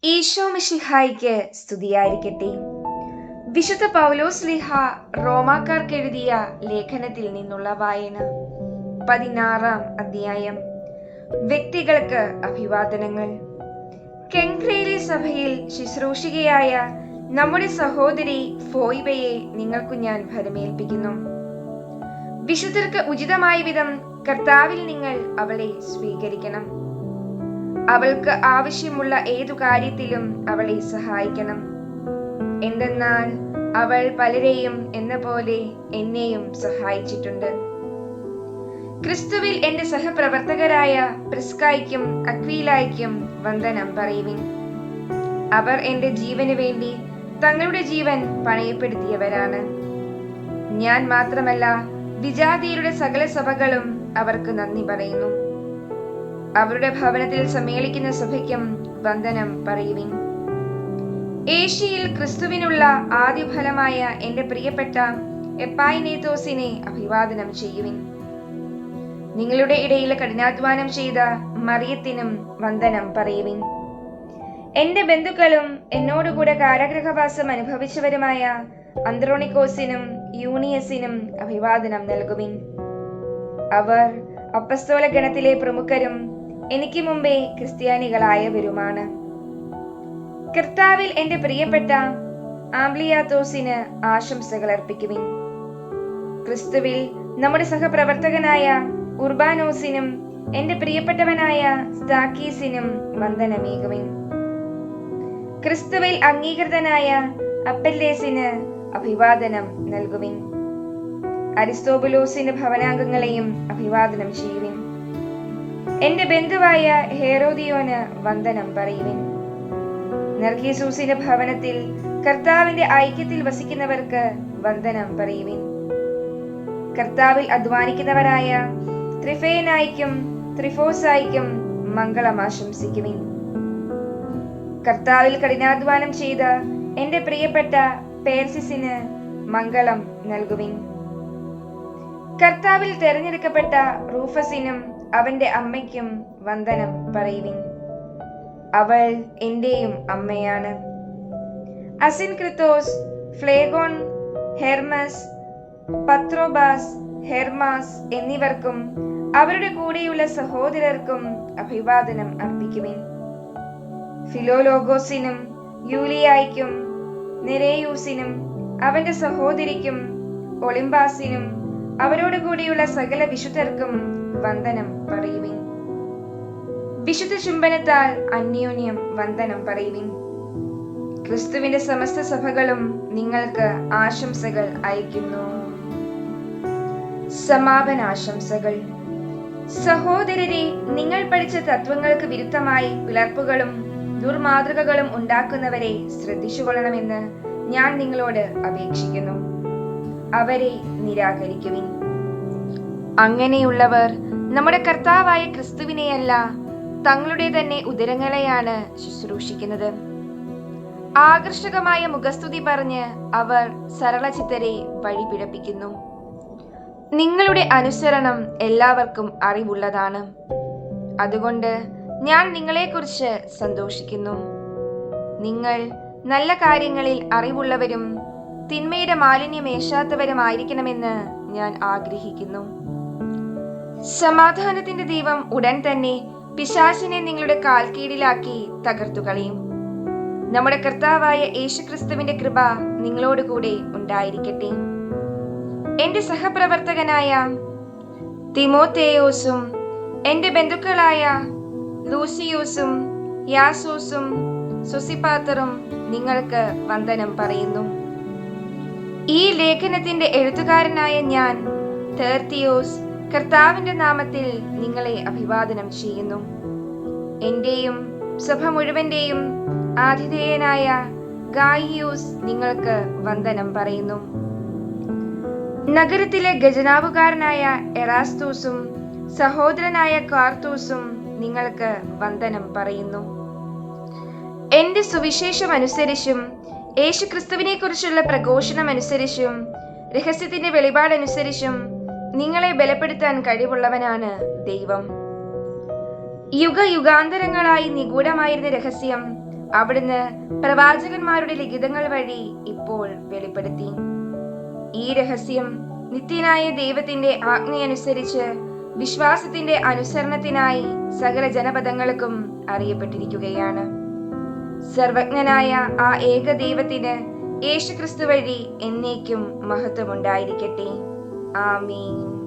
ഈശോ മിശിഹായിക്ക് സ്തുതിയായിരിക്കട്ടെ. വിശുദ്ധ പൗലോസ് ലീഹ റോമാക്കാർക്ക് എഴുതിയ ലേഖനത്തിൽ നിന്നുള്ള വായന. 16-ാം അധ്യായം. വ്യക്തികൾക്ക് അഭിവാദനങ്ങൾ. കെങ്ക്രയിലെ സഭയിൽ ശുശ്രൂഷികയായ നമ്മുടെ സഹോദരി ഫോയിബയെ നിങ്ങൾക്കു ഞാൻ ഭരമേൽപ്പിക്കുന്നു. വിശുദ്ധർക്ക് ഉചിതമായ വിധം കർത്താവിൽ നിങ്ങൾ അവളെ സ്വീകരിക്കണം. അവൾക്ക് ആവശ്യമുള്ള ഏതു കാര്യത്തിലും അവളെ സഹായിക്കണം. എന്തെന്നാൽ അവൾ പലരെയും എന്ന പോലെ എന്നെയും സഹായിച്ചിട്ടുണ്ട്. ക്രിസ്തുവിൽ എന്റെ സഹപ്രവർത്തകരായ പ്രിസ്കായ്ക്കും അക്വീലായ്ക്കും വന്ദനം പറയുവിൻ. അവർ എന്റെ ജീവന് വേണ്ടി തങ്ങളുടെ ജീവൻ പണയപ്പെടുത്തിയവരാണ്. ഞാൻ മാത്രമല്ല, വിജാതിയരുടെ സകല സഭകളും അവർക്ക് നന്ദി പറയുന്നു. അവരുടെ ഭവനത്തിൽ സമ്മേളിക്കുന്ന സഭയ്ക്കും വന്ദനം പറയുവിൻ. ഏഷ്യയിൽ ക്രിസ്തുവിനുള്ള ആദ്യഫലമായ എന്റെ പ്രിയപ്പെട്ട എപ്പൈനേത്തോസിനെ അഭിവാദനം ചെയ്യുവിൻ. നിങ്ങളുടെ ഇടയിൽ കഠിനാധ്വാനം ചെയ്ത മറിയത്തിനും വന്ദനം പറയുവിൻ. എന്റെ ബന്ധുക്കളും എന്നോടുകൂടെ കാരാഗൃഹവാസം അനുഭവിച്ചവരുമായ അന്ത്രോണിക്കോസിനും യൂണിയസിനും അഭിവാദനം നൽകുവിൻ. അവർ അപ്പസ്തോല ഗണത്തിലെ പ്രമുഖരും എനിക്ക് മുമ്പേ ക്രിസ്ത്യാനികളായവരുമാണ്. കർത്താവിൽ എന്റെ പ്രിയപ്പെട്ട ആംബ്ലിയാത്തോസിന് ആശംസകൾ അർപ്പിക്കുവിൻ. ക്രിസ്തുവിൽ നമ്മുടെ സഹപ്രവർത്തകനായ ഉർബാനോസിനും എന്റെ പ്രിയപ്പെട്ടവനായ സ്താക്കീസിനും വന്ദനമേകുവിൻ. ക്രിസ്തുവിൽ അംഗീകൃതനായ അപ്പെല്ലേസിന് അഭിവാദനം നൽകുവിൻ. അരിസ്തോബുലോസിന്റെ ഭവനാംഗങ്ങളെയും അഭിവാദനം ചെയ്യുവിൻ. എന്റെ ബന്ധുവായ ഹേരോദിയോന് വന്ദനം പറയുവിൻ. നർക്കീസൂസിന്റെ ഭവനത്തിൽ കർത്താവിന്റെ ഐക്യത്തിൽ വസിക്കുന്നവർക്ക് വന്ദനം പറയുവിൻ. കർത്താവിൽ അധ്വാനിക്കുന്നവരായ ത്രിഫേനായിക്കും ത്രിഫോസായിക്കും മംഗളം ആശംസിക്കുവിൻ. കർത്താവിൽ കഠിനാധ്വാനം ചെയ്ത എന്റെ പ്രിയപ്പെട്ട പേർസിസിന് മംഗളം നൽകുവിൻ. കർത്താവിൽ തെരഞ്ഞെടുക്കപ്പെട്ട റൂഫസിനും അവന്റെ അമ്മയ്ക്കും വന്ദനം പറയുവിൻ. അവൾ എന്റെയും അമ്മയാണ്. അസിൻക്രിത്തോസ്, ഫ്ലേഗോൺ, ഹെർമസ്, പത്രോബാസ്, ഹെർമാസ് എന്നിവർക്കും അവരുടെ കൂടെയുള്ള സഹോദരർക്കും അഭിവാദനം അർപ്പിക്കുവിൻ. ഫിലോലോഗോസിനും യൂലിയായ്ക്കും നെരേയൂസിനും അവന്റെ സഹോദരിക്കും ഒളിമ്പാസിനും അവരോടുകൂടിയുള്ള സകല വിശുദ്ധർക്കും വന്ദനം പറയുവിൻ. വിശുദ്ധ ചുംബനത്താൽ അന്യോന്യം വന്ദനം പറയുവിൻ. ക്രിസ്തുവിന്റെ സമസ്ത സഭകളും നിങ്ങൾക്ക് ആശംസകൾ അയക്കുന്നു. സമാപനാശംസകൾ. സഹോദരരെ, നിങ്ങൾ പഠിച്ച തത്വങ്ങൾക്ക് വിരുദ്ധമായി പിളർപ്പുകളും ദുർമാതൃകകളും ഉണ്ടാക്കുന്നവരെ ശ്രദ്ധിച്ചുകൊള്ളണമെന്ന് ഞാൻ നിങ്ങളോട് അപേക്ഷിക്കുന്നു. അവരെ നിരാകരിക്കുവിൻ. അങ്ങനെയുള്ളവർ നമ്മുടെ കർത്താവായ ക്രിസ്തുവിനെയല്ല, തങ്ങളുടെ തന്നെ ഉദരങ്ങളെയാണ് ശുശ്രൂഷിക്കുന്നത്. ആകർഷകമായ മുഖസ്തുതി പറഞ്ഞ് അവർ സരളചിത്തരെ വഴിപിഴപ്പിക്കുന്നു. നിങ്ങളുടെ അനുസരണം എല്ലാവർക്കും അറിവുള്ളതാണ്. അതുകൊണ്ട് ഞാൻ നിങ്ങളെക്കുറിച്ച് സന്തോഷിക്കുന്നു. നിങ്ങൾ നല്ല കാര്യങ്ങളിൽ അറിവുള്ളവരും തിന്മയുടെ മാലിന്യമേശാത്തവരുമായിരിക്കണമെന്ന് ഞാൻ ആഗ്രഹിക്കുന്നു. സമാധാനത്തിന്റെ ദൈവം ഉടൻ തന്നെ പിശാചിനെ നിങ്ങളുടെ കാൽക്കീഴിലാക്കി തകർത്തുകളയും. നമ്മുടെ കർത്താവായ യേശുക്രിസ്തുവിന്റെ കൃപ നിങ്ങളോടുകൂടെ ഉണ്ടായിരിക്കട്ടെ. എന്റെ സഹപ്രവർത്തകനായ തിമോത്തേയോസും എന്റെ ബന്ധുക്കളായ ലൂസിയോസും യാസോസും സൊസിപാത്തറും നിങ്ങൾക്ക് വന്ദനം പറയുന്നു. ഈ ലേഖനത്തിന്റെ എഴുത്തുകാരനായ ഞാൻ തെർത്തിയോസ് കർത്താവിന്റെ നാമത്തിൽ നിങ്ങളെ അഭിവാദനം ചെയ്യുന്നു. എന്റെയും സഭ മുഴുവന്റെയും ആതിഥേയനായ ഗായിയൂസ് നിങ്ങൾക്ക് വന്ദനം പറയുന്നു. നഗരത്തിലെ ഖജനാവുകാരനായ എറാസ്തൂസും സഹോദരനായ കാർത്തൂസും നിങ്ങൾക്ക് വന്ദനം പറയുന്നു. എന്റെ സുവിശേഷം അനുസരിച്ചും യേശുക്രിസ്തുവിനെ കുറിച്ചുള്ള പ്രഘോഷണം അനുസരിച്ചും രഹസ്യത്തിന്റെ വെളിപാടനുസരിച്ചും നിങ്ങളെ ബലപ്പെടുത്താൻ കഴിവുള്ളവനാണ് ദൈവം. യുഗയുഗാന്തരങ്ങളായി നിഗൂഢമായിരുന്ന രഹസ്യം അവിടുന്ന് പ്രവാചകന്മാരുടെ ലിഖിതങ്ങൾ വഴി ഇപ്പോൾ വെളിപ്പെടുത്തി. ഈ രഹസ്യം നിത്യനായ ദൈവത്തിന്റെ ആജ്ഞയനുസരിച്ച് വിശ്വാസത്തിന്റെ അനുസരണത്തിനായി സകല ജനപദങ്ങൾക്കും അറിയപ്പെട്ടിരിക്കുകയാണ്. സർവജ്ഞനായ ആ ഏക ദൈവത്തിന് യേശുക്രിസ്തു വഴി എന്നേക്കും മഹത്വമുണ്ടായിരിക്കട്ടെ. ആമീൻ.